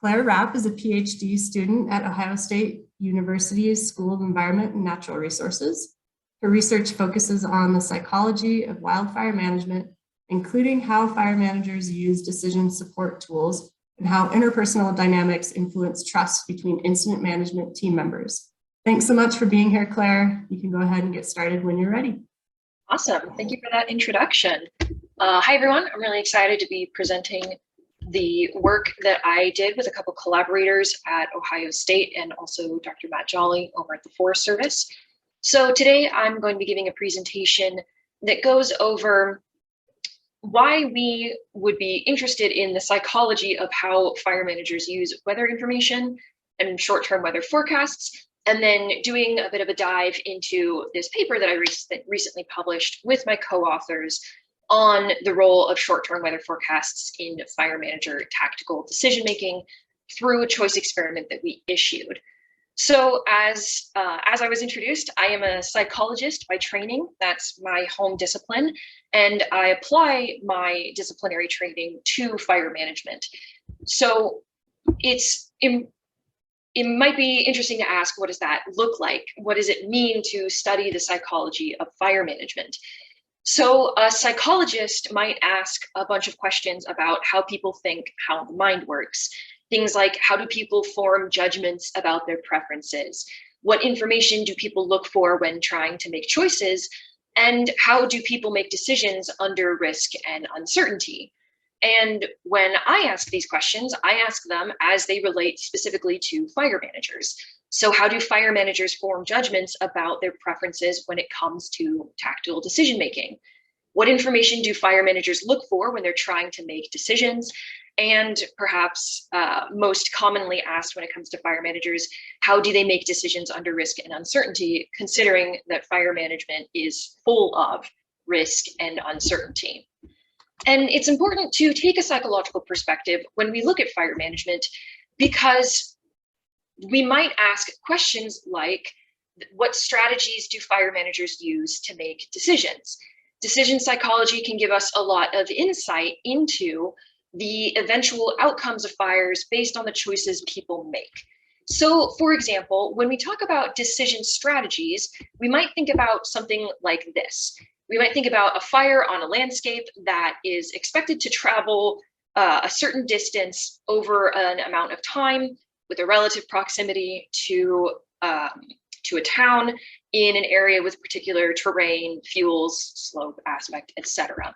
Claire Rapp is a PhD student at Ohio State University's School of Environment and Natural Resources. Her research focuses on the psychology of wildfire management, including how fire managers use decision support tools and how interpersonal dynamics influence trust between incident management team members. Thanks so much for being here, Claire. You can go ahead and get started when you're ready. Awesome. Thank you for that introduction. Hi, everyone. I'm really excited to be presenting the work that I did with a couple collaborators at Ohio State and also Dr. Matt Jolly over at the Forest Service. So today I'm going to be giving a presentation that goes over why we would be interested in the psychology of how fire managers use weather information and short-term weather forecasts, and then doing a bit of a dive into this paper that I recently published with my co-authors on the role of short-term weather forecasts in fire manager tactical decision-making through a choice experiment that we issued. So as I was introduced, I am a psychologist by training. That's my home discipline, and I apply my disciplinary training to fire management. So it might be interesting to ask, what does that look like? What does it mean to study the psychology of fire management? So a psychologist might ask a bunch of questions about how people think, how the mind works. Things like, how do people form judgments about their preferences? What information do people look for when trying to make choices? And how do people make decisions under risk and uncertainty? And when I ask these questions, I ask them as they relate specifically to fire managers. So how do fire managers form judgments about their preferences when it comes to tactical decision making? What information do fire managers look for when they're trying to make decisions? And perhaps most commonly asked when it comes to fire managers, how do they make decisions under risk and uncertainty, considering that fire management is full of risk and uncertainty? And it's important to take a psychological perspective when we look at fire management, because we might ask questions like, what strategies do fire managers use to make decisions? Decision psychology can give us a lot of insight into the eventual outcomes of fires based on the choices people make. So, for example, when we talk about decision strategies, we might think about something like this. We might think about a fire on a landscape that is expected to travel a certain distance over an amount of time with a relative proximity to a town in an area with particular terrain, fuels, slope aspect, etc.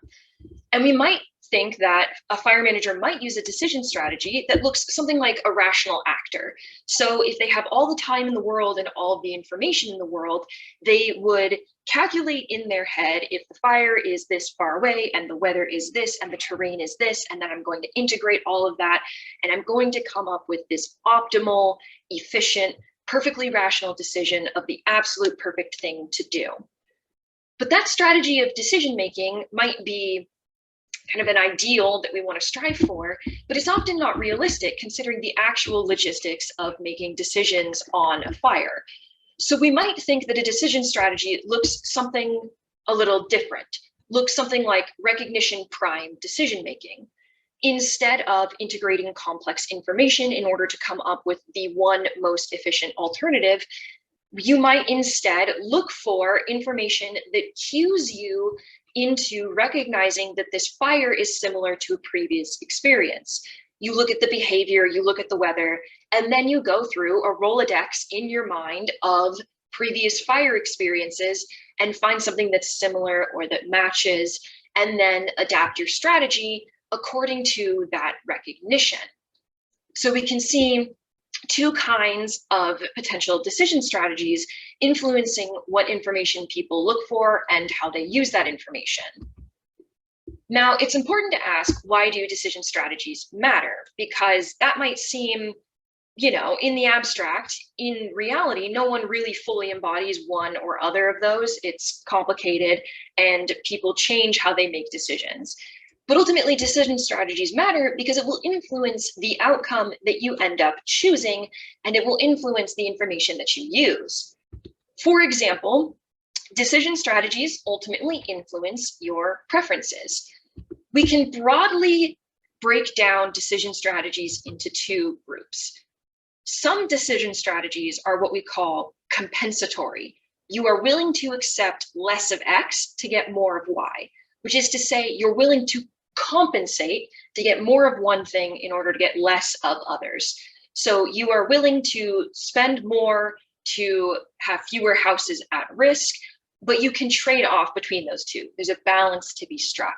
And we might think that a fire manager might use a decision strategy that looks something like a rational actor. So if they have all the time in the world and all of the information in the world, they would calculate in their head, if the fire is this far away and the weather is this and the terrain is this, and then I'm going to integrate all of that, and I'm going to come up with this optimal, efficient, perfectly rational decision of the absolute perfect thing to do. But that strategy of decision making might be kind of an ideal that we want to strive for, but it's often not realistic considering the actual logistics of making decisions on a fire. So we might think that a decision strategy looks something a little different, looks something like recognition prime decision making. Instead of integrating complex information in order to come up with the one most efficient alternative, you might instead look for information that cues you into recognizing that this fire is similar to a previous experience. You look at the behavior, you look at the weather, and then you go through a Rolodex in your mind of previous fire experiences and find something that's similar or that matches, and then adapt your strategy according to that recognition. So we can see two kinds of potential decision strategies influencing what information people look for and how they use that information. Now, it's important to ask, why do decision strategies matter? Because that might seem, in the abstract. In reality, no one really fully embodies one or other of those. It's complicated, and people change how they make decisions. But ultimately, decision strategies matter because it will influence the outcome that you end up choosing, and it will influence the information that you use. For example, decision strategies ultimately influence your preferences. We can broadly break down decision strategies into two groups. Some decision strategies are what we call compensatory. You are willing to accept less of X to get more of Y, which is to say you're willing to compensate to get more of one thing in order to get less of others. So you are willing to spend more to have fewer houses at risk, but you can trade off between those two. There's a balance to be struck.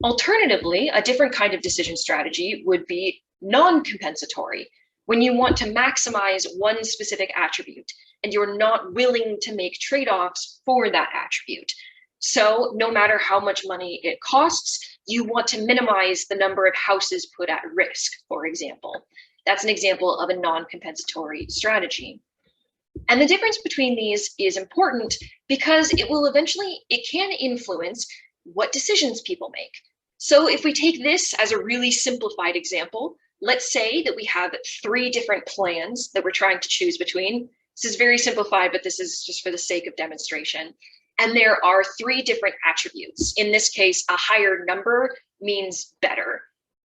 Alternatively, a different kind of decision strategy would be non-compensatory, when you want to maximize one specific attribute and you're not willing to make trade-offs for that attribute. So no matter how much money it costs, you want to minimize the number of houses put at risk, for example. That's an example of a non-compensatory strategy. And the difference between these is important because it can influence what decisions people make. So if we take this as a really simplified example, let's say that we have 3 different plans that we're trying to choose between. This is very simplified, but this is just for the sake of demonstration. And there are 3 different attributes. In this case, a higher number means better.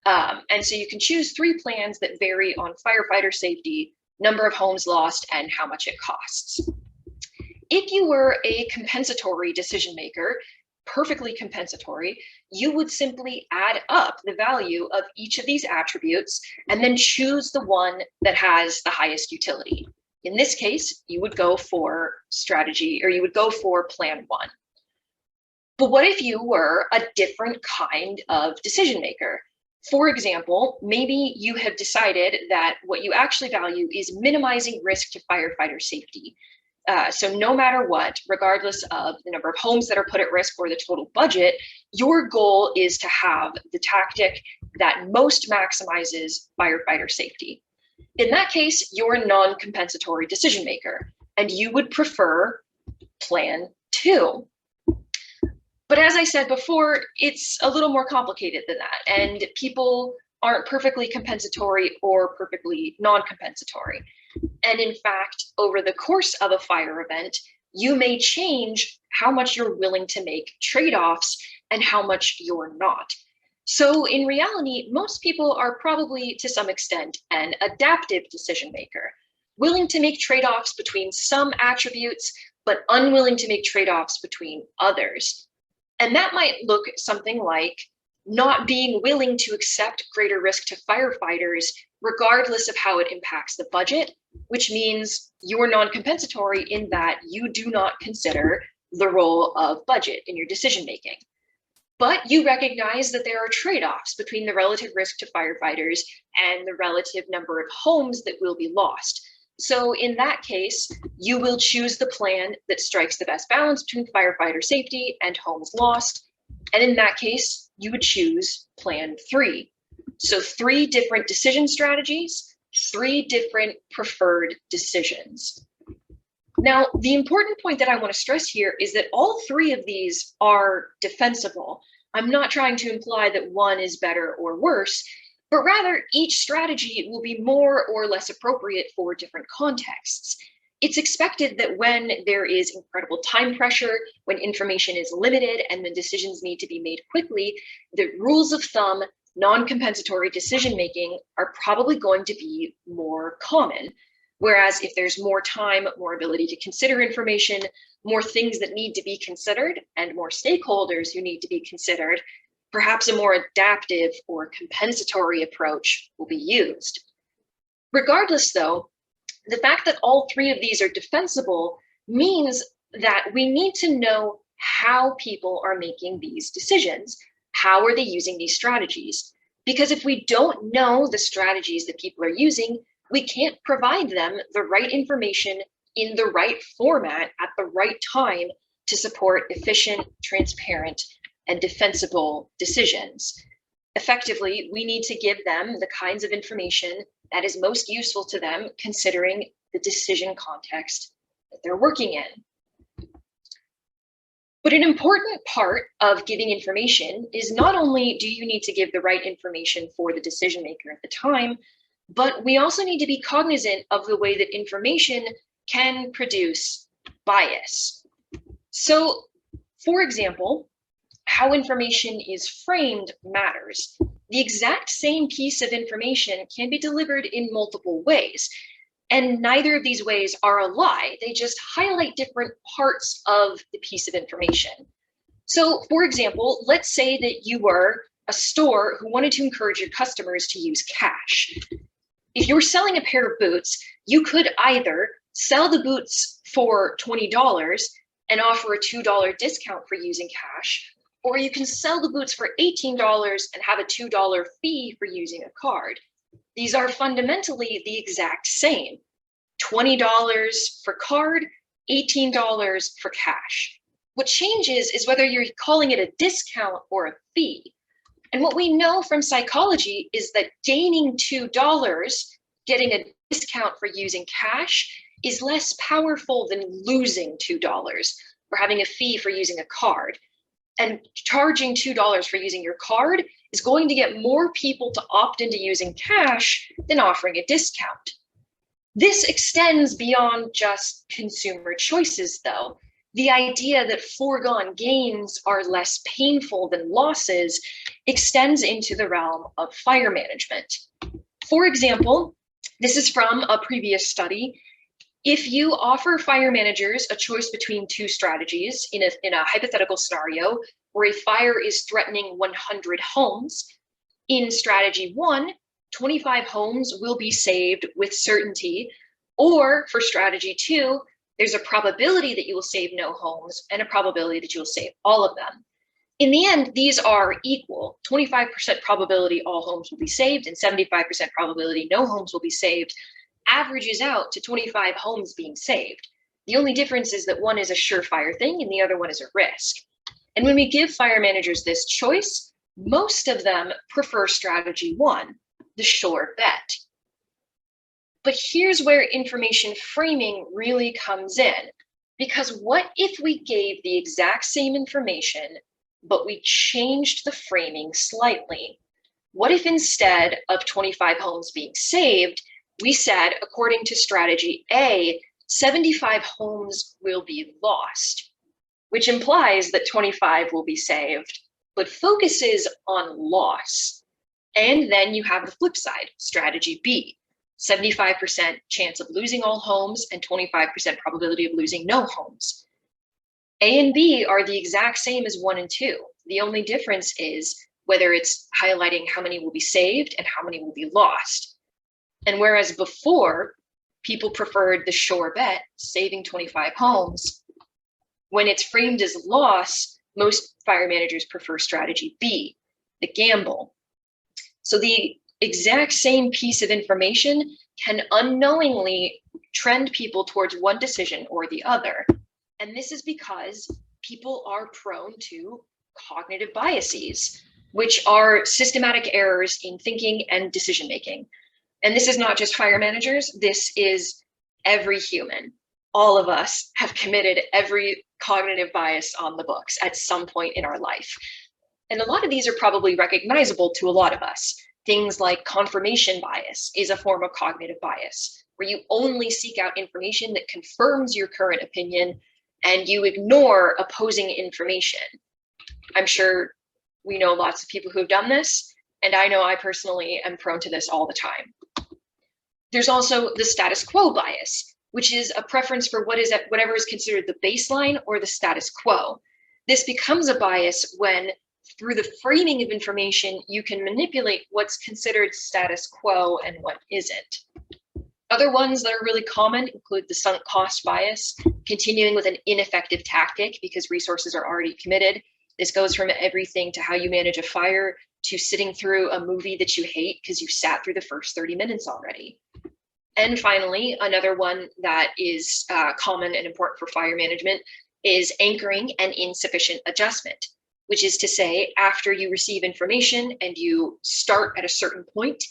And so you can choose 3 plans that vary on firefighter safety, number of homes lost, and how much it costs. If you were a compensatory decision maker, perfectly compensatory, you would simply add up the value of each of these attributes and then choose the one that has the highest utility. In this case, you would go for plan 1. But what if you were a different kind of decision maker? For example, maybe you have decided that what you actually value is minimizing risk to firefighter safety. So no matter what, regardless of the number of homes that are put at risk or the total budget, your goal is to have the tactic that most maximizes firefighter safety. In that case, you're a non-compensatory decision maker, and you would prefer plan 2. But as I said before, it's a little more complicated than that, and people aren't perfectly compensatory or perfectly non-compensatory. And in fact, over the course of a fire event, you may change how much you're willing to make trade-offs and how much you're not. So in reality, most people are probably, to some extent, an adaptive decision maker, willing to make trade-offs between some attributes, but unwilling to make trade-offs between others. And that might look something like not being willing to accept greater risk to firefighters, regardless of how it impacts the budget, which means you're non-compensatory in that you do not consider the role of budget in your decision making. But you recognize that there are trade-offs between the relative risk to firefighters and the relative number of homes that will be lost. So in that case, you will choose the plan that strikes the best balance between firefighter safety and homes lost. And in that case, you would choose plan 3. So 3 different decision strategies, 3 different preferred decisions. Now, the important point that I want to stress here is that all 3 of these are defensible. I'm not trying to imply that one is better or worse, but rather each strategy will be more or less appropriate for different contexts. It's expected that when there is incredible time pressure, when information is limited and the decisions need to be made quickly, the rules of thumb, non-compensatory decision-making are probably going to be more common. Whereas if there's more time, more ability to consider information, more things that need to be considered, and more stakeholders who need to be considered, perhaps a more adaptive or compensatory approach will be used. Regardless, though, the fact that all 3 of these are defensible means that we need to know how people are making these decisions. How are they using these strategies? Because if we don't know the strategies that people are using, we can't provide them the right information in the right format at the right time to support efficient, transparent, and defensible decisions. Effectively, we need to give them the kinds of information that is most useful to them considering the decision context that they're working in. But an important part of giving information is not only do you need to give the right information for the decision maker at the time, but we also need to be cognizant of the way that information can produce bias. So, for example, how information is framed matters. the exact same piece of information can be delivered in multiple ways. And neither of these ways are a lie. They just highlight different parts of the piece of information. So, for example, let's say that you were a store who wanted to encourage your customers to use cash. If you were selling a pair of boots, you could either sell the boots for $20 and offer a $2 discount for using cash, or you can sell the boots for $18 and have a $2 fee for using a card. These are fundamentally the exact same. $20 for card, $18 for cash. What changes is whether you're calling it a discount or a fee. And what we know from psychology is that gaining $2, getting a discount for using cash, is less powerful than losing $2 or having a fee for using a card. And charging $2 for using your card is going to get more people to opt into using cash than offering a discount. This extends beyond just consumer choices, though. The idea that foregone gains are less painful than losses extends into the realm of fire management. For example, this is from a previous study. If you offer fire managers a choice between two strategies in a hypothetical scenario where a fire is threatening 100 homes, in strategy 1, 25 homes will be saved with certainty, or for strategy 2, there's a probability that you will save no homes and a probability that you will save all of them. In the end, these are equal. 25% probability all homes will be saved and 75% probability no homes will be saved averages out to 25 homes being saved. The only difference is that one is a surefire thing and the other one is a risk. And when we give fire managers this choice, most of them prefer strategy 1, the sure bet. But here's where information framing really comes in. Because what if we gave the exact same information, but we changed the framing slightly? What if instead of 25 homes being saved, we said, according to strategy A, 75 homes will be lost, which implies that 25 will be saved, but focuses on loss. And then you have the flip side, strategy B, 75% chance of losing all homes and 25% probability of losing no homes. A and B are the exact same as 1 and 2. The only difference is whether it's highlighting how many will be saved and how many will be lost. And whereas before, people preferred the sure bet, saving 25 homes, when it's framed as loss, most fire managers prefer strategy B, the gamble. So the exact same piece of information can unknowingly trend people towards one decision or the other. And this is because people are prone to cognitive biases, which are systematic errors in thinking and decision making. And this is not just fire managers, this is every human. All of us have committed every cognitive bias on the books at some point in our life. And a lot of these are probably recognizable to a lot of us. Things like confirmation bias is a form of cognitive bias, where you only seek out information that confirms your current opinion and you ignore opposing information. I'm sure we know lots of people who have done this, and I know I personally am prone to this all the time. There's also the status quo bias, which is a preference for whatever is considered the baseline or the status quo. This becomes a bias when, through the framing of information, you can manipulate what's considered status quo and what isn't. Other ones that are really common include the sunk cost bias, continuing with an ineffective tactic because resources are already committed. This goes from everything to how you manage a fire to sitting through a movie that you hate because you sat through the first 30 minutes already. And finally, another one that is common and important for fire management is anchoring and insufficient adjustment, which is to say, after you receive information and you start at a certain point,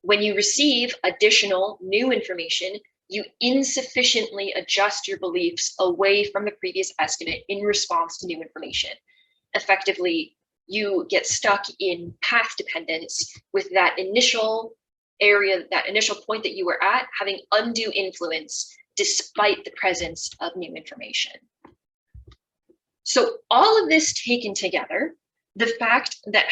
when you receive additional new information, you insufficiently adjust your beliefs away from the previous estimate in response to new information. Effectively, you get stuck in path dependence with that initial area, that initial point that you were at, having undue influence despite the presence of new information. So all of this taken together, the fact that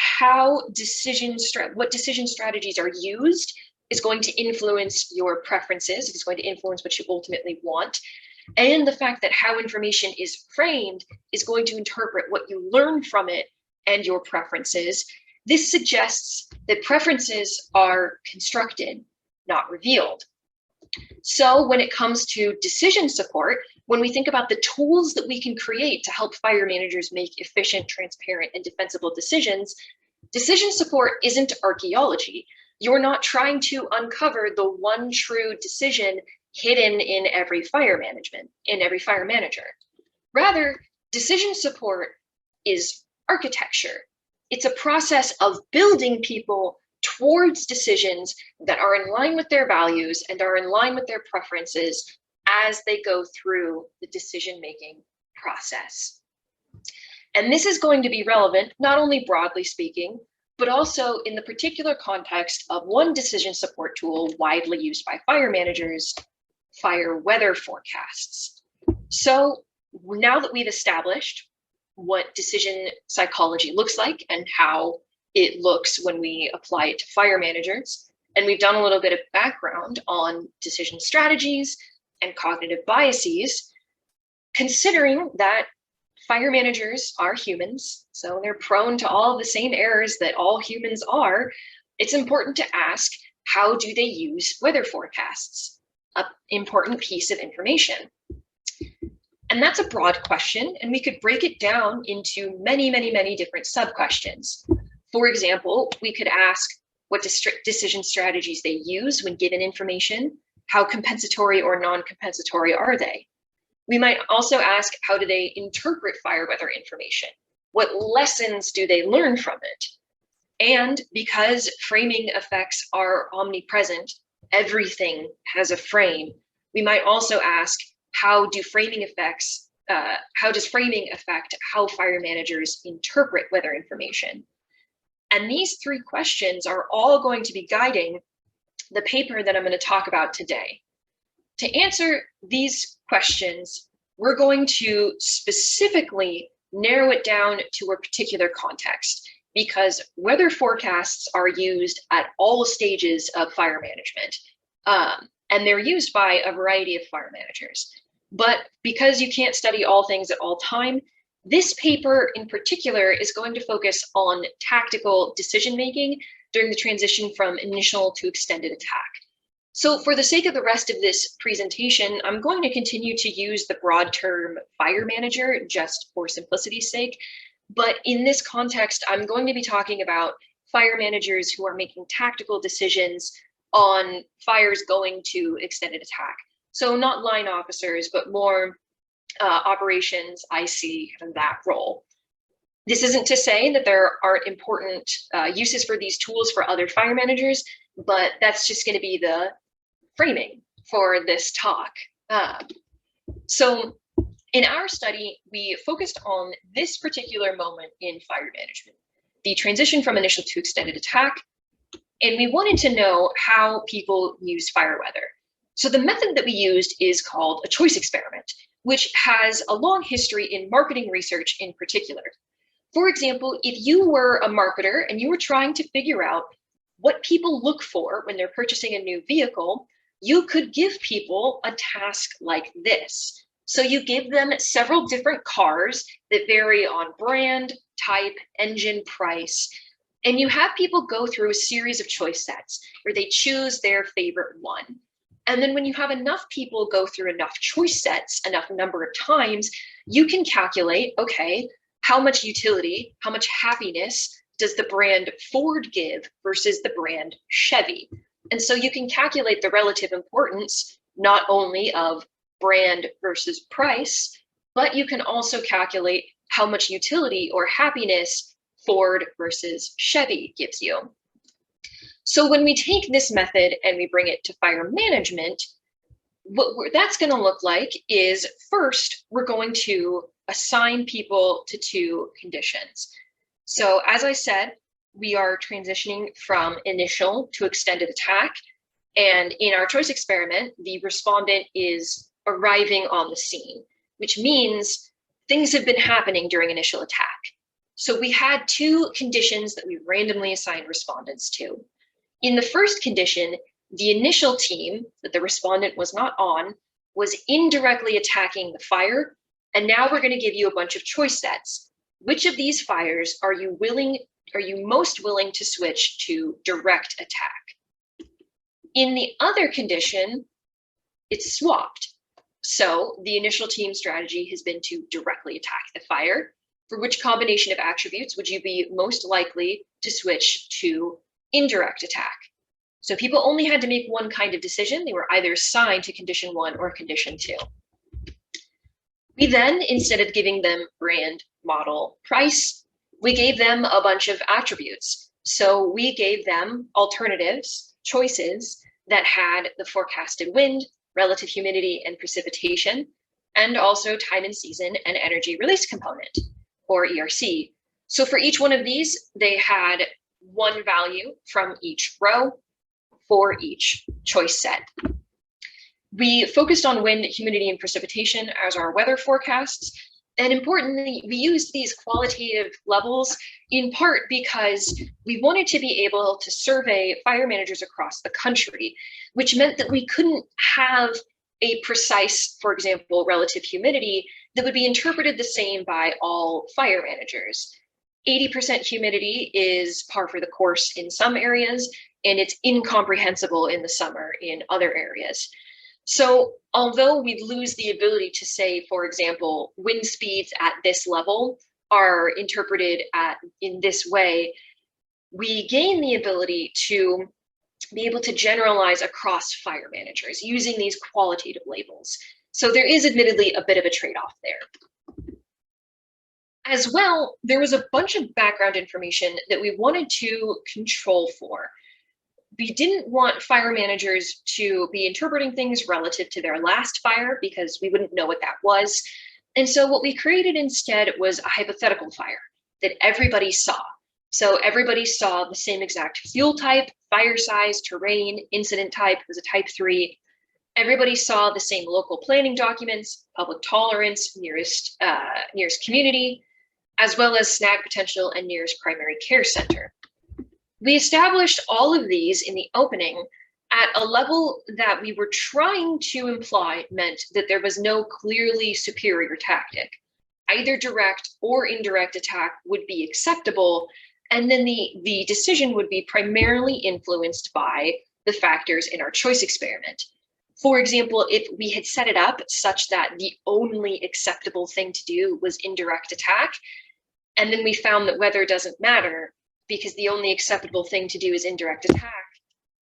what decision strategies are used is going to influence your preferences, it's going to influence what you ultimately want, and the fact that how information is framed is going to interpret what you learn from it and your preferences. This suggests that preferences are constructed, not revealed. So when it comes to decision support, when we think about the tools that we can create to help fire managers make efficient, transparent, and defensible decisions, decision support isn't archaeology. You're not trying to uncover the one true decision hidden in every fire manager. Rather, decision support is architecture. It's a process of building people towards decisions that are in line with their values and are in line with their preferences as they go through the decision-making process. And this is going to be relevant, not only broadly speaking, but also in the particular context of one decision support tool widely used by fire managers, fire weather forecasts. So now that we've established what decision psychology looks like and how it looks when we apply it to fire managers, and we've done a little bit of background on decision strategies and cognitive biases, considering that fire managers are humans, so they're prone to all of the same errors that all humans are, it's important to ask, how do they use weather forecasts? An important piece of information. And that's a broad question, and we could break it down into many, many, many different sub-questions. For example, we could ask what decision strategies they use when given information, how compensatory or non-compensatory are they? We might also ask, how do they interpret fire weather information? What lessons do they learn from it? And because framing effects are omnipresent, everything has a frame, we might also ask, how does framing affect how fire managers interpret weather information? And these three questions are all going to be guiding the paper that I'm going to talk about today. To answer these questions, we're going to specifically narrow it down to a particular context, because weather forecasts are used at all stages of fire management, and they're used by a variety of fire managers. But because you can't study all things at all time, this paper in particular is going to focus on tactical decision-making during the transition from initial to extended attack. So for the sake of the rest of this presentation, I'm going to continue to use the broad term fire manager just for simplicity's sake. But in this context, I'm going to be talking about fire managers who are making tactical decisions on fires going to extended attack. So not line officers, but more operations, IC, and that role. This isn't to say that there aren't important uses for these tools for other fire managers, but that's just going to be the framing for this talk. So in our study, we focused on this particular moment in fire management, the transition from initial to extended attack, and we wanted to know how people use fire weather. So the method that we used is called a choice experiment, which has a long history in marketing research in particular. For example, if you were a marketer and you were trying to figure out what people look for when they're purchasing a new vehicle, you could give people a task like this. So you give them several different cars that vary on brand, type, engine, price, and you have people go through a series of choice sets where they choose their favorite one. And then when you have enough people go through enough choice sets, enough number of times, you can calculate, okay, how much utility, how much happiness does the brand Ford give versus the brand Chevy? And so you can calculate the relative importance, not only of brand versus price, but you can also calculate how much utility or happiness Ford versus Chevy gives you. So when we take this method and we bring it to fire management, what that's going to look like is, first, we're going to assign people to two conditions. So as I said, we are transitioning from initial to extended attack. And in our choice experiment, the respondent is arriving on the scene, which means things have been happening during initial attack. So we had two conditions that we randomly assigned respondents to. In the first condition, the initial team that the respondent was not on was indirectly attacking the fire. And now we're going to give you a bunch of choice sets. Which of these fires are you most willing to switch to direct attack? In the other condition, it's swapped. So the initial team strategy has been to directly attack the fire. For which combination of attributes would you be most likely to switch to indirect attack? So people only had to make one kind of decision. They were either assigned to condition 1 or condition 2. We then, instead of giving them brand, model, price, we gave them a bunch of attributes. So we gave them alternatives, choices that had the forecasted wind, relative humidity and precipitation, and also time and season and energy release component, or ERC. So for each one of these, they had one value from each row for each choice set. We focused on wind, humidity, and precipitation as our weather forecasts. And importantly, we used these qualitative levels in part because we wanted to be able to survey fire managers across the country, which meant that we couldn't have a precise, for example, relative humidity that would be interpreted the same by all fire managers. 80% humidity is par for the course in some areas, and it's incomprehensible in the summer in other areas. So although we lose the ability to say, for example, wind speeds at this level are interpreted in this way, we gain the ability to be able to generalize across fire managers using these qualitative labels. So there is admittedly a bit of a trade-off there. As well, there was a bunch of background information that we wanted to control for. We didn't want fire managers to be interpreting things relative to their last fire because we wouldn't know what that was. And so what we created instead was a hypothetical fire that everybody saw. So everybody saw the same exact fuel type, fire size, terrain, incident type was a type 3. Everybody saw the same local planning documents, public tolerance, nearest community, as well as snag potential and nearest primary care center. We established all of these in the opening at a level that we were trying to imply meant that there was no clearly superior tactic. Either direct or indirect attack would be acceptable, and then the decision would be primarily influenced by the factors in our choice experiment. For example, if we had set it up such that the only acceptable thing to do was indirect attack, and then we found that weather doesn't matter, because the only acceptable thing to do is indirect attack,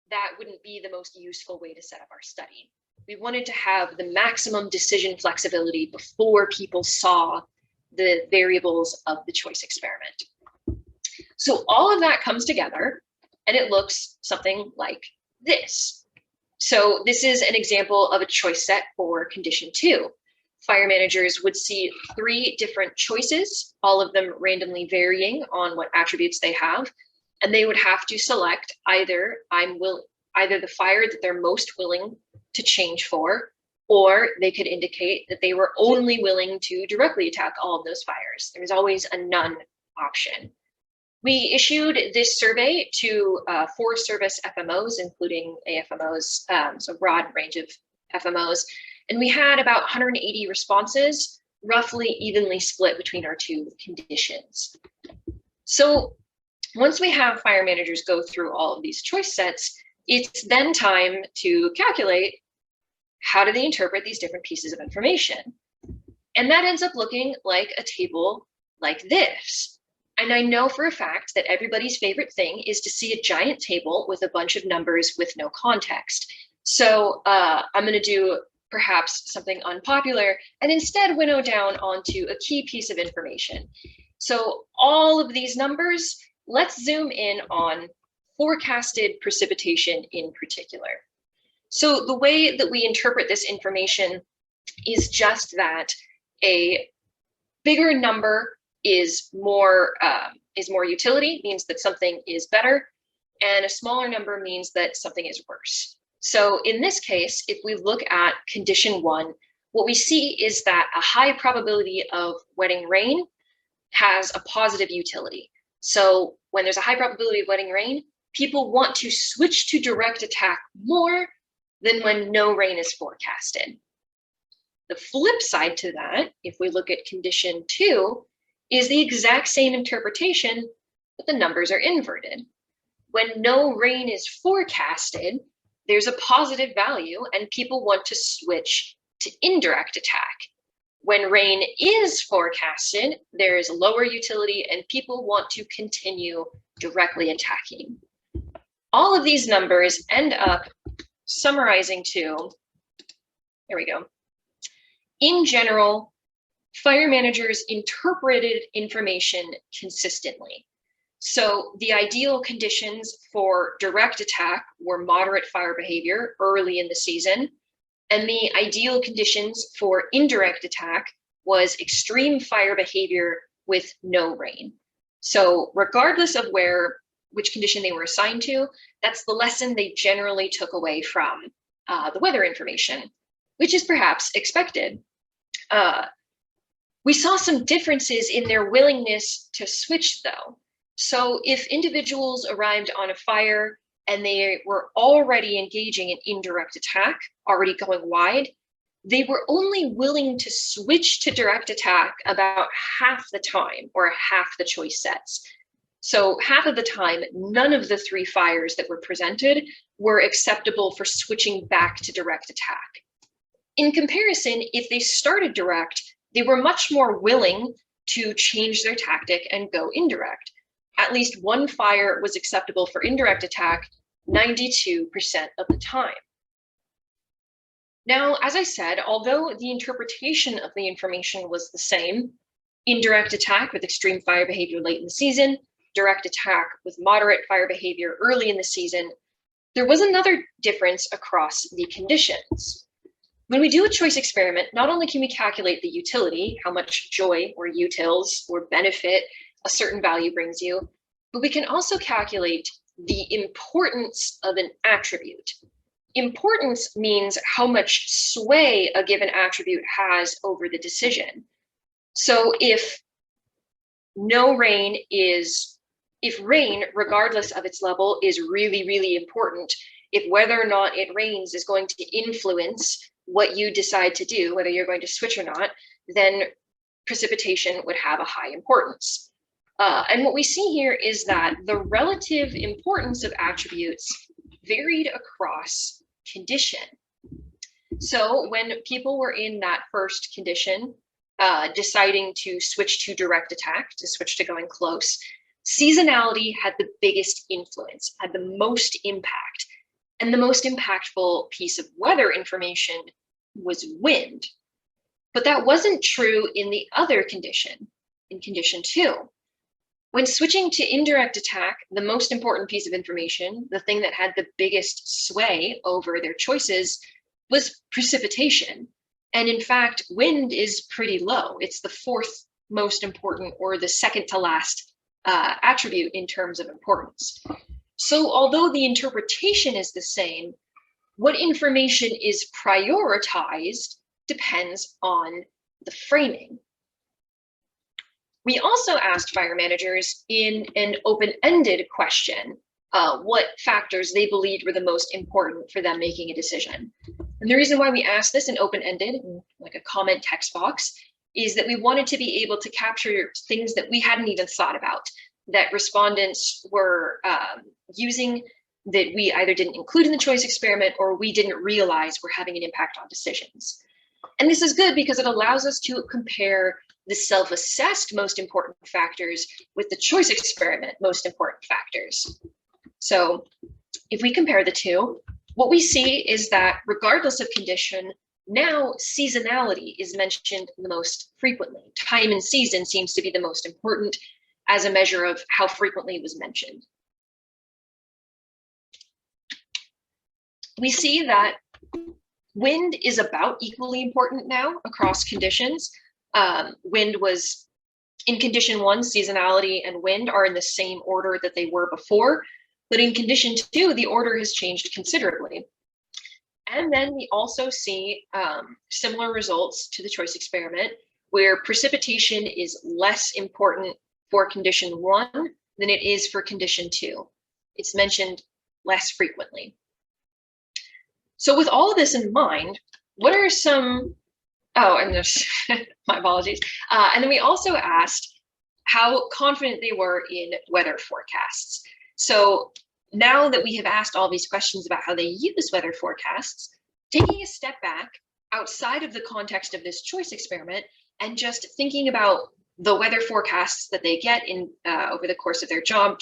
that wouldn't be the most useful way to set up our study. We wanted to have the maximum decision flexibility before people saw the variables of the choice experiment. So all of that comes together and it looks something like this. So this is an example of a choice set for condition 2. Fire managers would see 3 different choices, all of them randomly varying on what attributes they have, and they would have to select either the fire that they're most willing to change for, or they could indicate that they were only willing to directly attack all of those fires. There was always a none option. We issued this survey to 4 service FMOs, including AFMOs, so a broad range of FMOs. And we had about 180 responses, roughly evenly split between our 2 conditions. So once we have fire managers go through all of these choice sets, it's then time to calculate how do they interpret these different pieces of information. And that ends up looking like a table like this. And I know for a fact that everybody's favorite thing is to see a giant table with a bunch of numbers with no context. So I'm going to do perhaps something unpopular and instead winnow down onto a key piece of information. So all of these numbers, let's zoom in on forecasted precipitation in particular. So the way that we interpret this information is just that a bigger number is more utility, means that something is better, and a smaller number means that something is worse. So in this case, if we look at condition 1, what we see is that a high probability of wetting rain has a positive utility. So when there's a high probability of getting rain, people want to switch to direct attack more than when no rain is forecasted. The flip side to that, if we look at condition 2, is the exact same interpretation, but the numbers are inverted. When no rain is forecasted, there's a positive value and people want to switch to indirect attack. When rain is forecasted, there is lower utility and people want to continue directly attacking. All of these numbers end up summarizing to, there we go. In general, fire managers interpreted information consistently. So the ideal conditions for direct attack were moderate fire behavior early in the season, and the ideal conditions for indirect attack was extreme fire behavior with no rain. So regardless of which condition they were assigned to, that's the lesson they generally took away from the weather information, which is perhaps expected. We saw some differences in their willingness to switch though. So if individuals arrived on a fire and they were already engaging in indirect attack, already going wide, they were only willing to switch to direct attack about half the time or half the choice sets. So half of the time, none of the 3 fires that were presented were acceptable for switching back to direct attack. In comparison, if they started direct, they were much more willing to change their tactic and go indirect. At least 1 fire was acceptable for indirect attack 92% of the time. Now, as I said, although the interpretation of the information was the same, indirect attack with extreme fire behavior late in the season, direct attack with moderate fire behavior early in the season, there was another difference across the conditions. When we do a choice experiment, not only can we calculate the utility, how much joy or utils or benefit a certain value brings you, but we can also calculate the importance of an attribute. Importance means how much sway a given attribute has over the decision. So if rain, regardless of its level, is really, really important, if whether or not it rains is going to influence what you decide to do, whether you're going to switch or not, then precipitation would have a high importance. And what we see here is that the relative importance of attributes varied across condition. So when people were in that first condition, deciding to switch to direct attack, to switch to going close, seasonality had the biggest influence, had the most impact. And the most impactful piece of weather information was wind. But that wasn't true in the other condition, in condition 2. When switching to indirect attack, the most important piece of information, the thing that had the biggest sway over their choices, was precipitation. And in fact, wind is pretty low. It's the 4th most important, or the 2nd to last attribute in terms of importance. So although the interpretation is the same, what information is prioritized depends on the framing. We also asked fire managers in an open-ended question what factors they believed were the most important for them making a decision. And the reason why we asked this in open-ended, like a comment text box, is that we wanted to be able to capture things that we hadn't even thought about, that respondents were using, that we either didn't include in the choice experiment or we didn't realize were having an impact on decisions. And this is good because it allows us to compare the self-assessed most important factors with the choice experiment most important factors. So if we compare the two, what we see is that regardless of condition, now seasonality is mentioned the most frequently. Time and season seems to be the most important as a measure of how frequently it was mentioned. We see that wind is about equally important now across conditions. Wind was in condition 1, seasonality and wind are in the same order that they were before, but in condition 2, the order has changed considerably. And then we also see similar results to the choice experiment, where precipitation is less important for condition 1 than it is for condition 2. It's mentioned less frequently. So with all of this in mind, what are some, oh, and there's, my apologies. And then we also asked how confident they were in weather forecasts. So now that we have asked all these questions about how they use weather forecasts, taking a step back outside of the context of this choice experiment and just thinking about the weather forecasts that they get in over the course of their job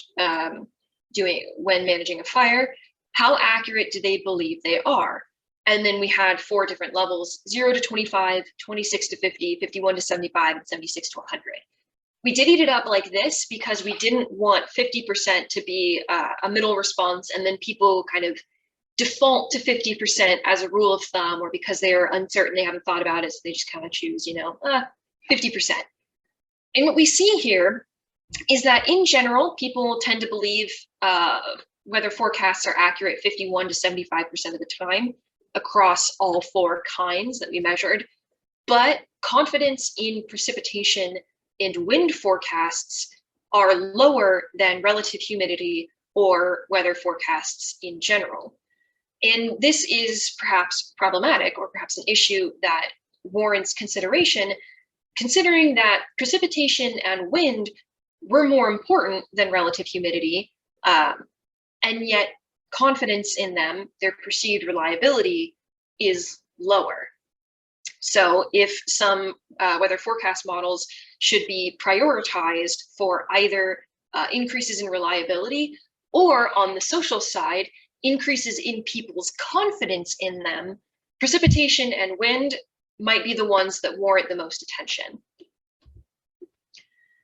doing when managing a fire, how accurate do they believe they are? And then we had 4 different levels: 0 to 25, 26 to 50, 51 to 75, and 76 to 100. We divvied it up like this because we didn't want 50% to be a middle response and then people kind of default to 50% as a rule of thumb, or because they are uncertain, they haven't thought about it, so they just kind of choose, 50%. And what we see here is that in general, people tend to believe weather forecasts are accurate 51 to 75% of the time across all 4 kinds that we measured. But confidence in precipitation and wind forecasts are lower than relative humidity or weather forecasts in general. And this is perhaps problematic, or perhaps an issue that warrants consideration, considering that precipitation and wind were more important than relative humidity, and yet confidence in them, their perceived reliability, is lower. So if some weather forecast models should be prioritized for either increases in reliability, or on the social side, increases in people's confidence in them, precipitation and wind might be the ones that warrant the most attention.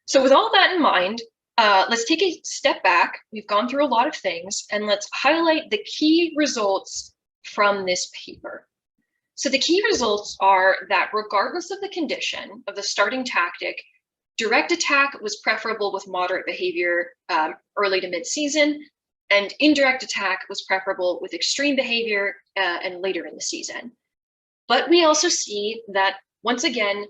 So with all that in mind, let's take a step back. We've gone through a lot of things, and let's highlight the key results from this paper. So the key results are that regardless of the condition of the starting tactic, direct attack was preferable with moderate behavior early to mid-season, and indirect attack was preferable with extreme behavior and later in the season. But we also see that, once again,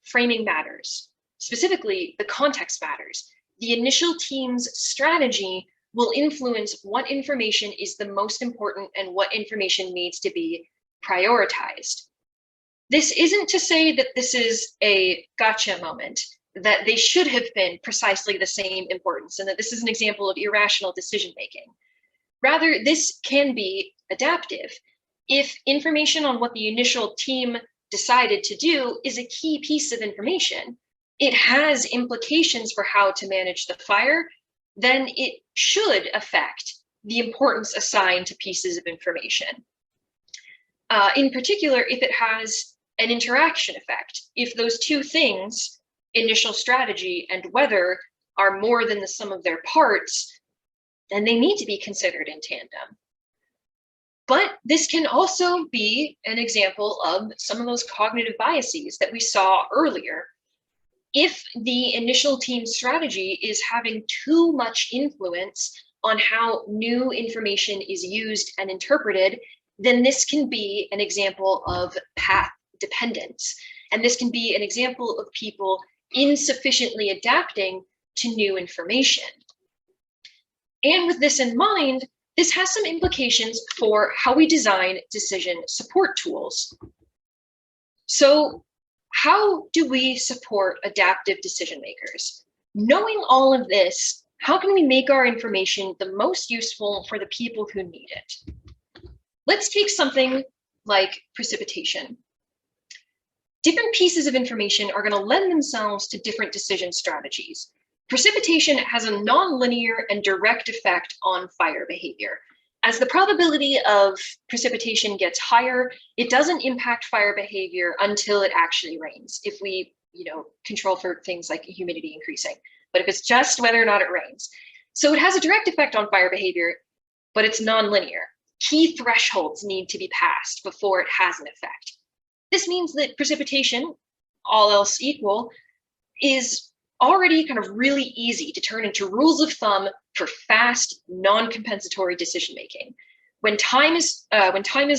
framing matters. Specifically, the context matters. The initial team's strategy will influence what information is the most important and what information needs to be prioritized. This isn't to say that this is a gotcha moment, that they should have been precisely the same importance, and that this is an example of irrational decision-making. Rather, this can be adaptive. If information on what the initial team decided to do is a key piece of information, it has implications for how to manage the fire, then it should affect the importance assigned to pieces of information. In particular, if it has an interaction effect, if those 2 things, initial strategy and weather, are more than the sum of their parts, then they need to be considered in tandem. But this can also be an example of some of those cognitive biases that we saw earlier. If the initial team strategy is having too much influence on how new information is used and interpreted, then this can be an example of path dependence. And this can be an example of people insufficiently adapting to new information. And with this in mind, this has some implications for how we design decision support tools. So how do we support adaptive decision makers? Knowing all of this, how can we make our information the most useful for the people who need it? Let's take something like precipitation. Different pieces of information are going to lend themselves to different decision strategies. Precipitation has a nonlinear and direct effect on fire behavior. As the probability of precipitation gets higher, it doesn't impact fire behavior until it actually rains, if we control for things like humidity increasing. But if it's just whether or not it rains. So it has a direct effect on fire behavior, but it's nonlinear. Key thresholds need to be passed before it has an effect. This means that precipitation, all else equal, is already kind of really easy to turn into rules of thumb for fast, non-compensatory decision-making. When time is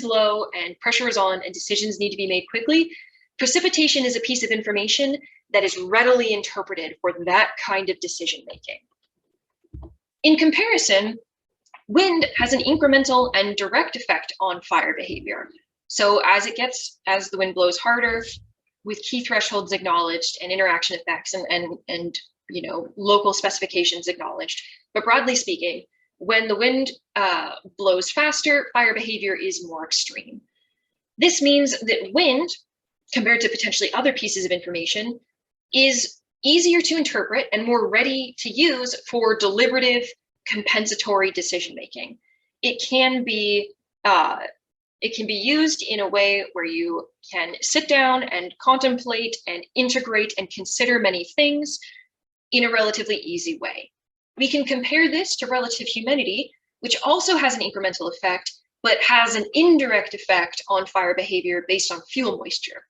low and pressure is on and decisions need to be made quickly, Precipitation is a piece of information that is readily interpreted for that kind of decision making. In comparison, wind has an incremental and direct effect on fire behavior. So as the wind blows harder, with key thresholds acknowledged and interaction effects and local specifications acknowledged. But broadly speaking, when the wind blows faster, fire behavior is more extreme. This means that wind, compared to potentially other pieces of information, is easier to interpret and more ready to use for deliberative, compensatory decision making. It can be used in a way where you can sit down and contemplate and integrate and consider many things in a relatively easy way. We can compare this to relative humidity, which also has an incremental effect, but has an indirect effect on fire behavior based on fuel moisture.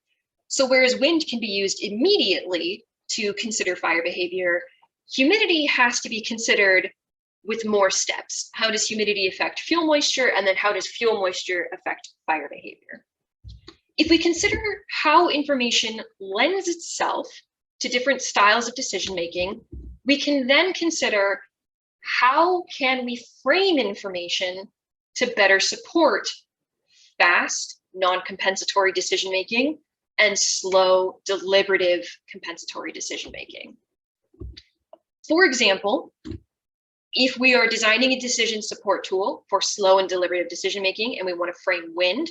So whereas wind can be used immediately to consider fire behavior, humidity has to be considered with more steps. How does humidity affect fuel moisture? And then how does fuel moisture affect fire behavior? If we consider how information lends itself to different styles of decision-making, we can then consider how can we frame information to better support fast, non-compensatory decision-making and slow, deliberative, compensatory decision-making. For example, if we are designing a decision support tool for slow and deliberative decision-making and we want to frame wind,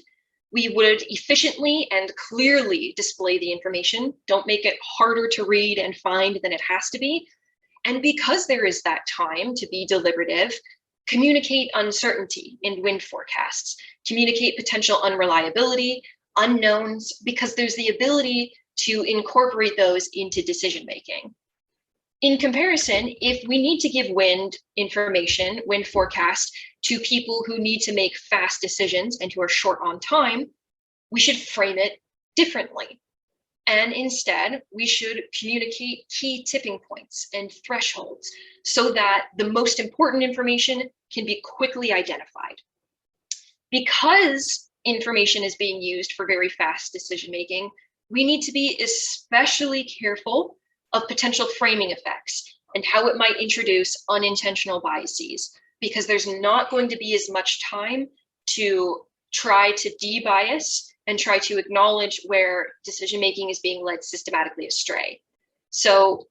we would efficiently and clearly display the information. Don't make it harder to read and find than it has to be. And because there is that time to be deliberative, communicate uncertainty in wind forecasts, communicate potential unreliability, unknowns, because there's the ability to incorporate those into decision-making. In comparison, if we need to give wind information, wind forecast, to people who need to make fast decisions and who are short on time, we should frame it differently. And instead, we should communicate key tipping points and thresholds so that the most important information can be quickly identified. Because information is being used for very fast decision-making, we need to be especially careful of potential framing effects and how it might introduce unintentional biases, because there's not going to be as much time to try to de-bias and try to acknowledge where decision-making is being led systematically astray. So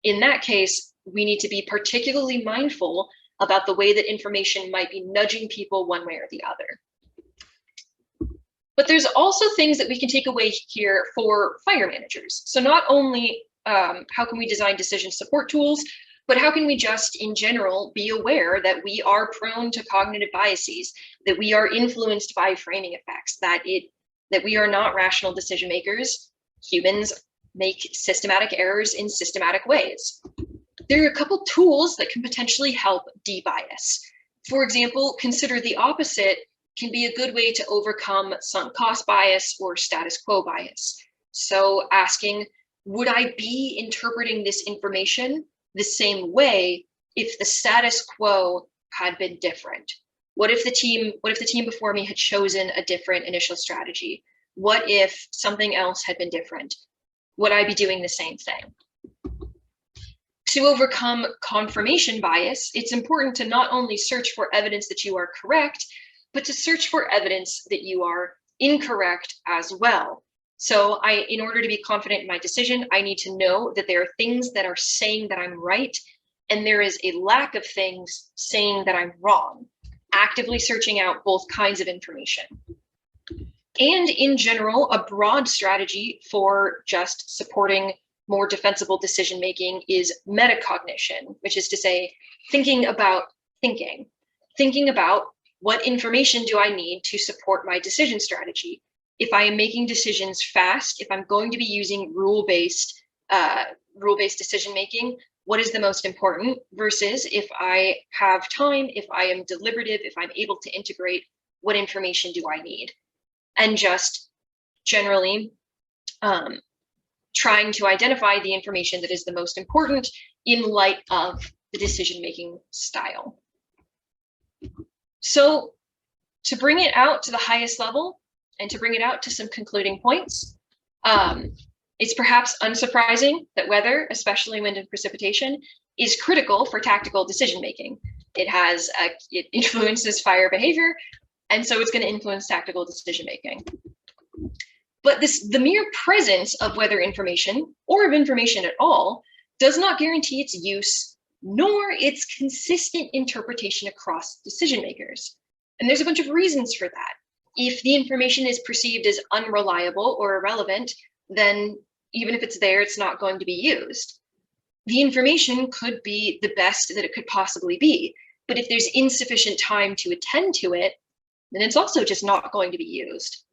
in that case, we need to be particularly mindful about the way that information might be nudging people one way or the other. But there's also things that we can take away here for fire managers. So not only how can we design decision support tools, but how can we just in general be aware that we are prone to cognitive biases, that we are influenced by framing effects, that we are not rational decision makers. Humans make systematic errors in systematic ways. There are a couple tools that can potentially help de-bias. For example, consider the opposite can be a good way to overcome sunk cost bias or status quo bias. So asking, would I be interpreting this information the same way if the status quo had been different? What if the team before me had chosen a different initial strategy? What if something else had been different? Would I be doing the same thing? To overcome confirmation bias, it's important to not only search for evidence that you are correct, but to search for evidence that you are incorrect as well. So in order to be confident in my decision, I need to know that there are things that are saying that I'm right, and there is a lack of things saying that I'm wrong. Actively searching out both kinds of information. And in general, a broad strategy for just supporting more defensible decision-making is metacognition, which is to say, thinking about thinking. Thinking about what information do I need to support my decision strategy? If I am making decisions fast, if I'm going to be using rule-based decision-making, what is the most important versus if I have time, if I am deliberative, if I'm able to integrate, what information do I need? And just generally trying to identify the information that is the most important in light of the decision-making style. So to bring it out to the highest level and to bring it out to some concluding points, It's perhaps unsurprising that weather, especially wind and precipitation, is critical for tactical decision making. It influences fire behavior, and so it's going to influence tactical decision making. But the mere presence of weather information, or of information at all, does not guarantee its use, nor its consistent interpretation across decision makers. And there's a bunch of reasons for that. If the information is perceived as unreliable or irrelevant, then even if it's there, it's not going to be used. The information could be the best that it could possibly be, but if there's insufficient time to attend to it, then it's also just not going to be used.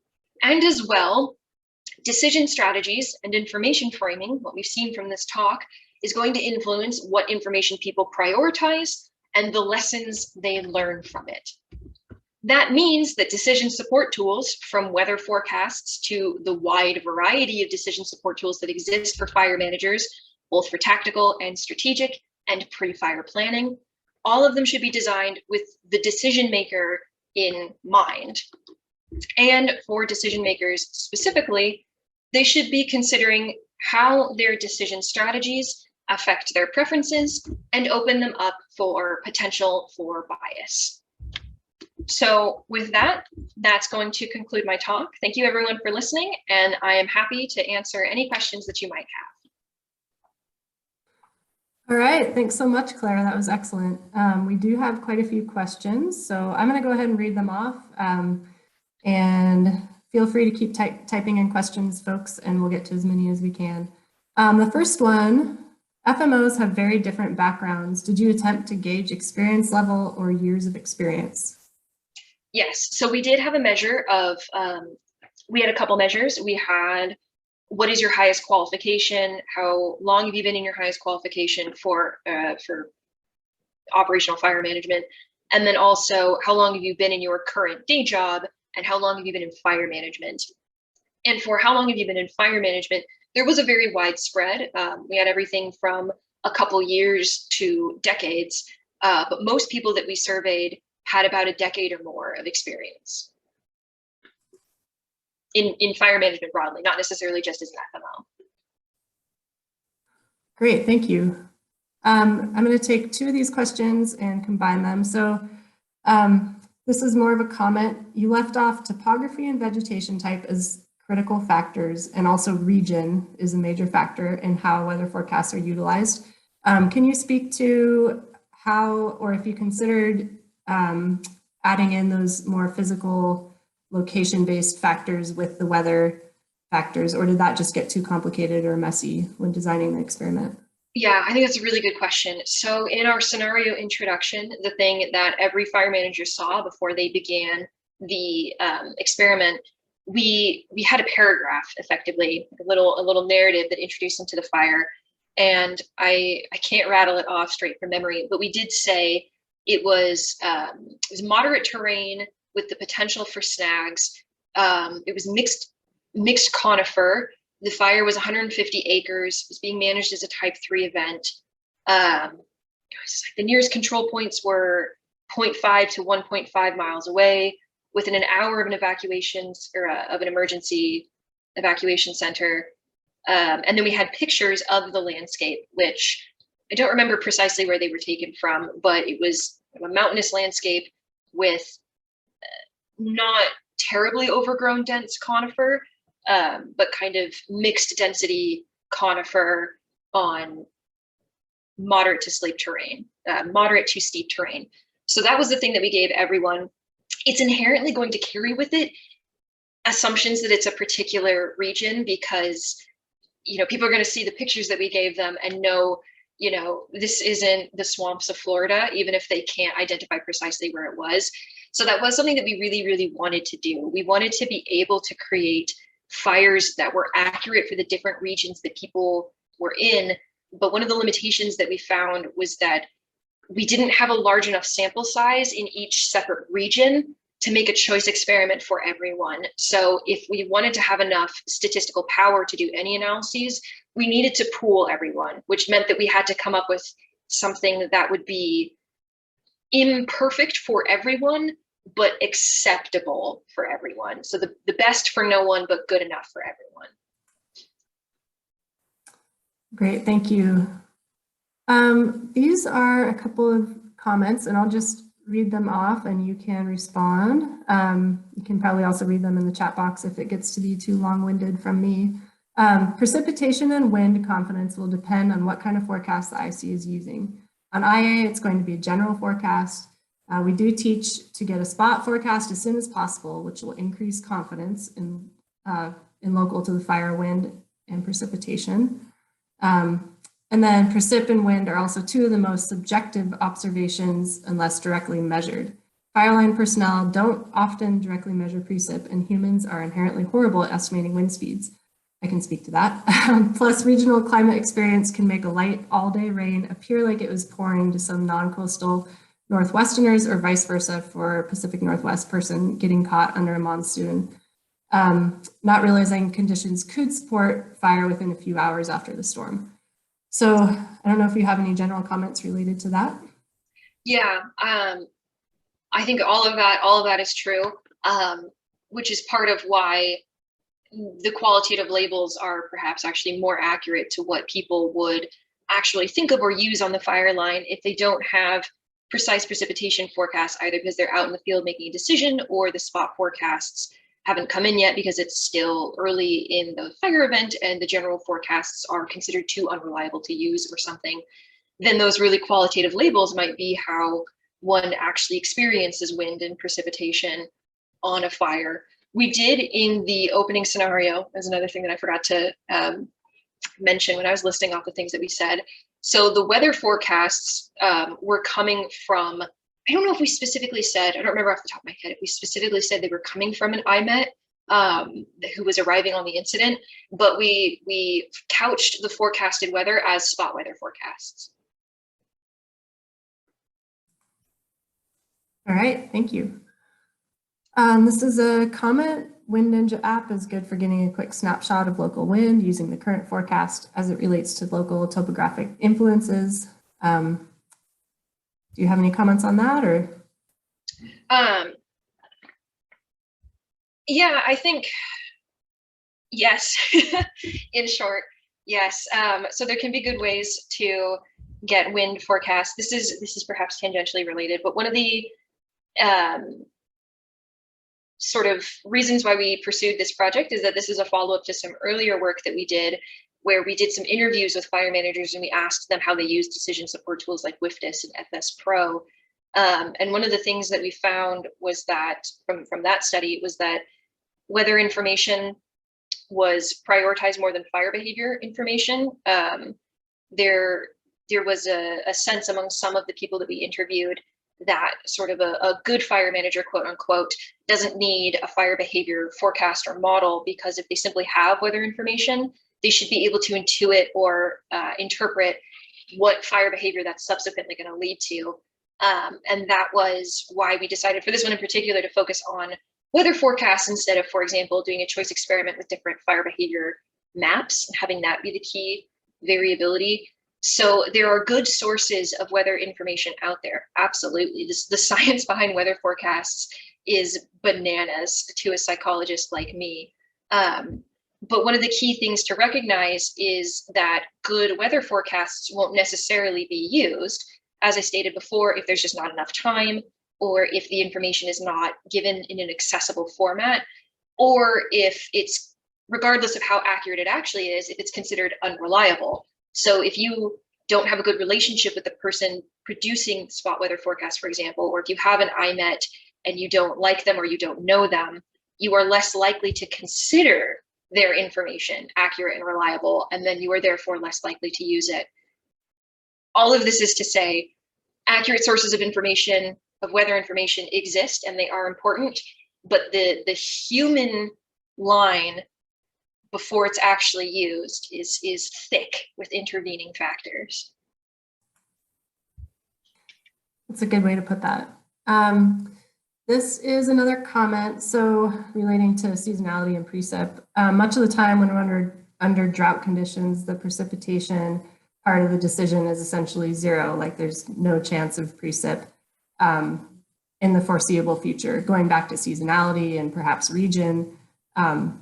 And as well, decision strategies and information framing, what we've seen from this talk, is going to influence what information people prioritize and the lessons they learn from it. That means that decision support tools, from weather forecasts to the wide variety of decision support tools that exist for fire managers, both for tactical and strategic and pre-fire planning, all of them should be designed with the decision maker in mind. And for decision makers specifically, they should be considering how their decision strategies affect their preferences and open them up for potential for bias. So with that, that's going to conclude my talk. Thank you everyone for listening, and I am happy to answer any questions that you might have. All right, thanks so much, Claire. That was excellent. We do have quite a few questions, so I'm going to go ahead and read them off. And feel free to keep typing in questions, folks, and we'll get to as many as we can. The first one, FMOs have very different backgrounds. Did you attempt to gauge experience level or years of experience? Yes, so we did have a measure of, we had a couple measures. We had, what is your highest qualification? How long have you been in your highest qualification for operational fire management? And then also, how long have you been in your current day job? And how long have you been in fire management? And for how long have you been in fire management, there was a very wide spread. We had everything from a couple years to decades, but most people that we surveyed had about a decade or more of experience in fire management broadly, not necessarily just as an FMO. Great, thank you. I'm going to take two of these questions and combine them. So this is more of a comment. You left off topography and vegetation type as critical factors, and also region is a major factor in how weather forecasts are utilized. Can you speak to how, or if you considered adding in those more physical location-based factors with the weather factors, or did that just get too complicated or messy when designing the experiment? Yeah, I think that's a really good question. So in our scenario introduction, the thing that every fire manager saw before they began the experiment, we had a paragraph, effectively, a little narrative that introduced them to the fire. And I can't rattle it off straight from memory, but we did say it was moderate terrain with the potential for snags. It was mixed conifer. The fire was 150 acres, was being managed as a type 3 event. The nearest control points were 0.5 to 1.5 miles away, within an hour of an evacuation or of an emergency evacuation center. And then we had pictures of the landscape, which I don't remember precisely where they were taken from, but it was a mountainous landscape with not terribly overgrown dense conifer, but kind of mixed density conifer on moderate to steep terrain, moderate to steep terrain. So that was the thing that we gave everyone. It's inherently going to carry with it assumptions that it's a particular region, because people are going to see the pictures that we gave them and know, this isn't the swamps of Florida, even if they can't identify precisely where it was. So that was something that we really, really wanted to do. We wanted to be able to create fires that were accurate for the different regions that people were in. But one of the limitations that we found was that we didn't have a large enough sample size in each separate region to make a choice experiment for everyone. So if we wanted to have enough statistical power to do any analyses, we needed to pool everyone, which meant that we had to come up with something that would be imperfect for everyone, but acceptable for everyone. So the best for no one, but good enough for everyone. Great, thank you. These are a couple of comments, and I'll just read them off and you can respond. You can probably also read them in the chat box if it gets to be too long-winded from me. Precipitation and wind confidence will depend on what kind of forecast the IC is using. On IA, it's going to be a general forecast. We do teach to get a spot forecast as soon as possible, which will increase confidence in local to the fire, wind, and precipitation. And then precip and wind are also two of the most subjective observations unless directly measured. Fireline personnel don't often directly measure precip, and humans are inherently horrible at estimating wind speeds. I can speak to that. Plus, regional climate experience can make a light all-day rain appear like it was pouring to some non-coastal Northwesterners, or vice versa for a Pacific Northwest person getting caught under a monsoon, not realizing conditions could support fire within a few hours after the storm. So I don't know if you have any general comments related to that. Yeah, I think all of that is true, which is part of why the qualitative labels are perhaps actually more accurate to what people would actually think of or use on the fire line if they don't have precise precipitation forecasts, either because they're out in the field making a decision or the spot forecasts haven't come in yet because it's still early in the fire event and the general forecasts are considered too unreliable to use or something. Then those really qualitative labels might be how one actually experiences wind and precipitation on a fire. We did in the opening scenario, as another thing that I forgot to mention when I was listing off the things that we said. So the weather forecasts were coming from, I don't know if we specifically said, I don't remember off the top of my head, if we specifically said they were coming from an IMET who was arriving on the incident, but we couched the forecasted weather as spot weather forecasts. All right, thank you. This is a comment. Wind Ninja app is good for getting a quick snapshot of local wind using the current forecast as it relates to local topographic influences. Do you have any comments on that, or? Yeah, I think yes. In short, yes. So there can be good ways to get wind forecasts. This is perhaps tangentially related, but one of the sort of reasons why we pursued this project is that this is a follow-up to some earlier work that we did where we did some interviews with fire managers and we asked them how they use decision support tools like WIFDIS and FS Pro. And one of the things that we found was that from that study was that weather information was prioritized more than fire behavior information. There was a sense among some of the people that we interviewed that sort of a good fire manager, quote unquote, doesn't need a fire behavior forecast or model, because if they simply have weather information, they should be able to intuit or interpret what fire behavior that's subsequently going to lead to. And that was why we decided for this one in particular to focus on weather forecasts instead of, for example, doing a choice experiment with different fire behavior maps and having that be the key variability. So there are good sources of weather information out there. Absolutely. The science behind weather forecasts is bananas to a psychologist like me. But one of the key things to recognize is that good weather forecasts won't necessarily be used, as I stated before, if there's just not enough time, or if the information is not given in an accessible format, or if it's, regardless of how accurate it actually is, if it's considered unreliable. So if you don't have a good relationship with the person producing spot weather forecasts, for example, or if you have an IMET and you don't like them or you don't know them, you are less likely to consider their information accurate and reliable, and then you are therefore less likely to use it. All of this is to say, accurate sources of information, of weather information exist and they are important, but the human line before it's actually used is thick with intervening factors. That's a good way to put that. This is another comment. So relating to seasonality and precip, much of the time when we're under drought conditions, the precipitation part of the decision is essentially zero, like there's no chance of precip in the foreseeable future. Going back to seasonality and perhaps region, can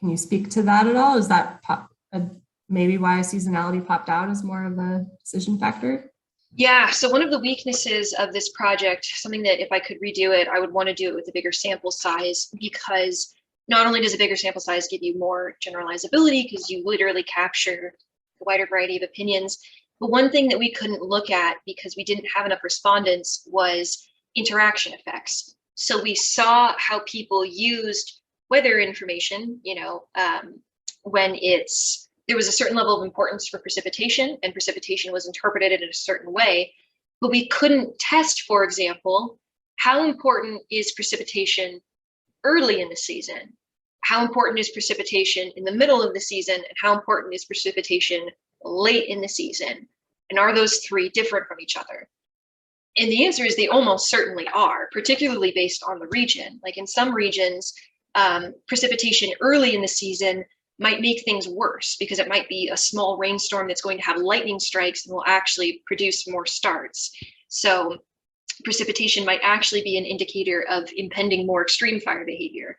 you speak to that at all? Is that maybe why seasonality popped out as more of a decision factor? Yeah, so one of the weaknesses of this project, something that if I could redo it, I would want to do it with a bigger sample size, because not only does a bigger sample size give you more generalizability, because you literally capture a wider variety of opinions, but one thing that we couldn't look at because we didn't have enough respondents was interaction effects. So we saw how people used weather information, when there was a certain level of importance for precipitation, and precipitation was interpreted in a certain way, but we couldn't test, for example, how important is precipitation early in the season? How important is precipitation in the middle of the season? And how important is precipitation late in the season? And are those three different from each other? And the answer is they almost certainly are, particularly based on the region. Like in some regions, precipitation early in the season might make things worse because it might be a small rainstorm that's going to have lightning strikes and will actually produce more starts. So precipitation might actually be an indicator of impending more extreme fire behavior.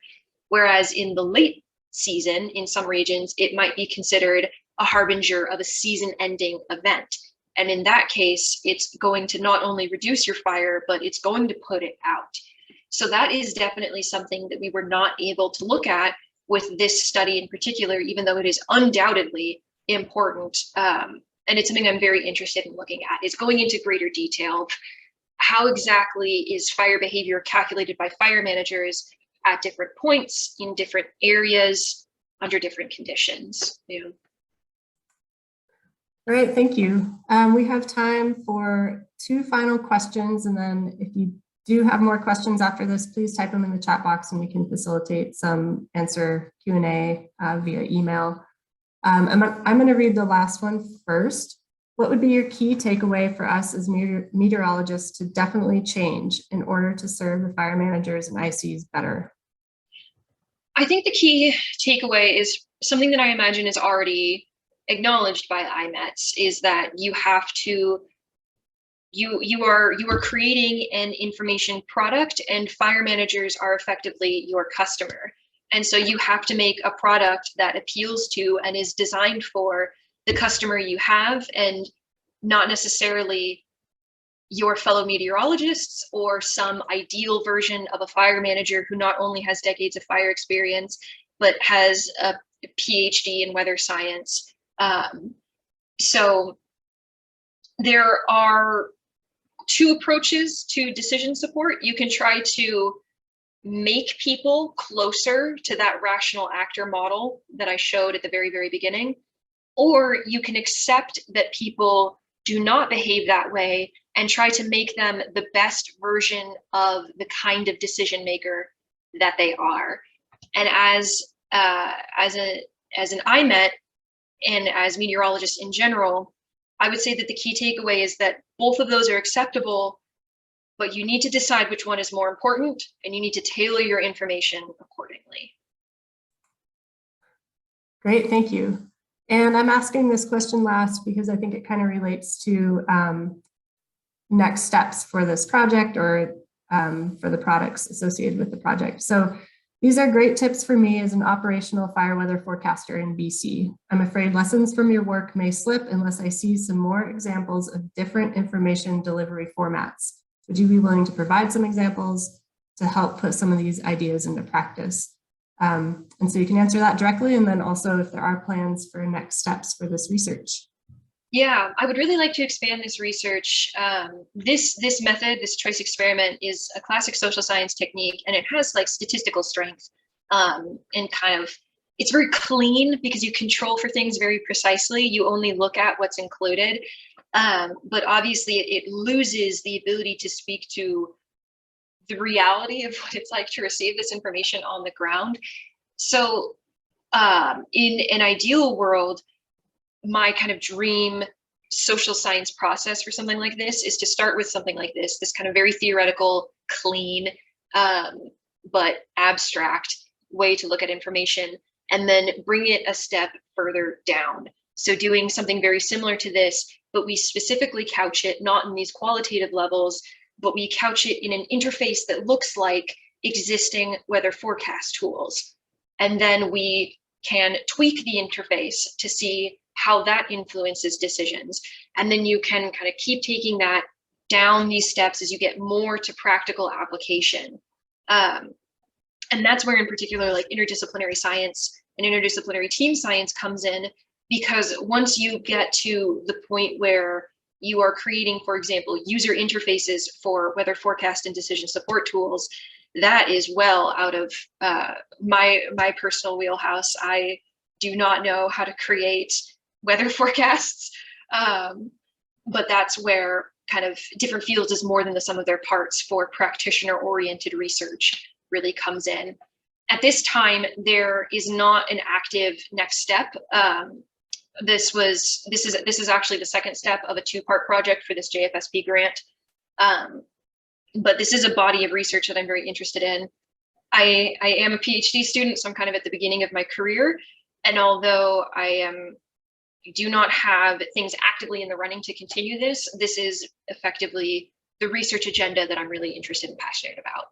Whereas in the late season, in some regions, it might be considered a harbinger of a season-ending event. And in that case, it's going to not only reduce your fire, but it's going to put it out. So that is definitely something that we were not able to look at with this study in particular, even though it is undoubtedly important. And it's something I'm very interested in looking at, is going into greater detail. How exactly is fire behavior calculated by fire managers at different points in different areas under different conditions? All right, thank you. We have time for 2 final questions, and then if you do have more questions after this, please type them in the chat box and we can facilitate some answer Q&A via email. I'm going to read the last one first. What would be your key takeaway for us as meteorologists to definitely change in order to serve the fire managers and ICs better? I think the key takeaway is something that I imagine is already acknowledged by IMETs, is that you have to you are creating an information product, and fire managers are effectively your customer. And so you have to make a product that appeals to and is designed for the customer you have, and not necessarily your fellow meteorologists or some ideal version of a fire manager who not only has decades of fire experience, but has a PhD in weather science. So there are 2 approaches to decision support. You can try to make people closer to that rational actor model that I showed at the very, very beginning, or you can accept that people do not behave that way and try to make them the best version of the kind of decision maker that they are. And as an IMET and as meteorologists in general, I would say that the key takeaway is that both of those are acceptable, but you need to decide which one is more important, and you need to tailor your information accordingly. Great, thank you. And I'm asking this question last because I think it kind of relates to next steps for this project, or for the products associated with the project. So these are great tips for me as an operational fire weather forecaster in BC. I'm afraid lessons from your work may slip unless I see some more examples of different information delivery formats. Would you be willing to provide some examples to help put some of these ideas into practice? And so you can answer that directly, and then also if there are plans for next steps for this research. Yeah, I would really like to expand this research. This method, this choice experiment, is a classic social science technique, and it has like statistical strength, and it's very clean because you control for things very precisely. You only look at what's included, but obviously it loses the ability to speak to the reality of what it's like to receive this information on the ground. So in an ideal world, my kind of dream social science process for something like this is to start with something like this kind of very theoretical, clean, but abstract way to look at information, and then bring it a step further down. So doing something very similar to this, but we specifically couch it not in these qualitative levels, but we couch it in an interface that looks like existing weather forecast tools. And then we can tweak the interface to see how that influences decisions. And then you can kind of keep taking that down these steps as you get more to practical application. And that's where, in particular, like interdisciplinary science and interdisciplinary team science comes in, because once you get to the point where you are creating, for example, user interfaces for weather forecast and decision support tools, that is well out of my personal wheelhouse. I do not know how to create weather forecasts, but that's where kind of different fields is more than the sum of their parts for practitioner-oriented research really comes in. At this time, there is not an active next step. This is actually the second step of a two-part project for this JFSP grant. But this is a body of research that I'm very interested in. I am a PhD student, so I'm kind of at the beginning of my career. And although I do not have things actively in the running to continue this, this is effectively the research agenda that I'm really interested and passionate about.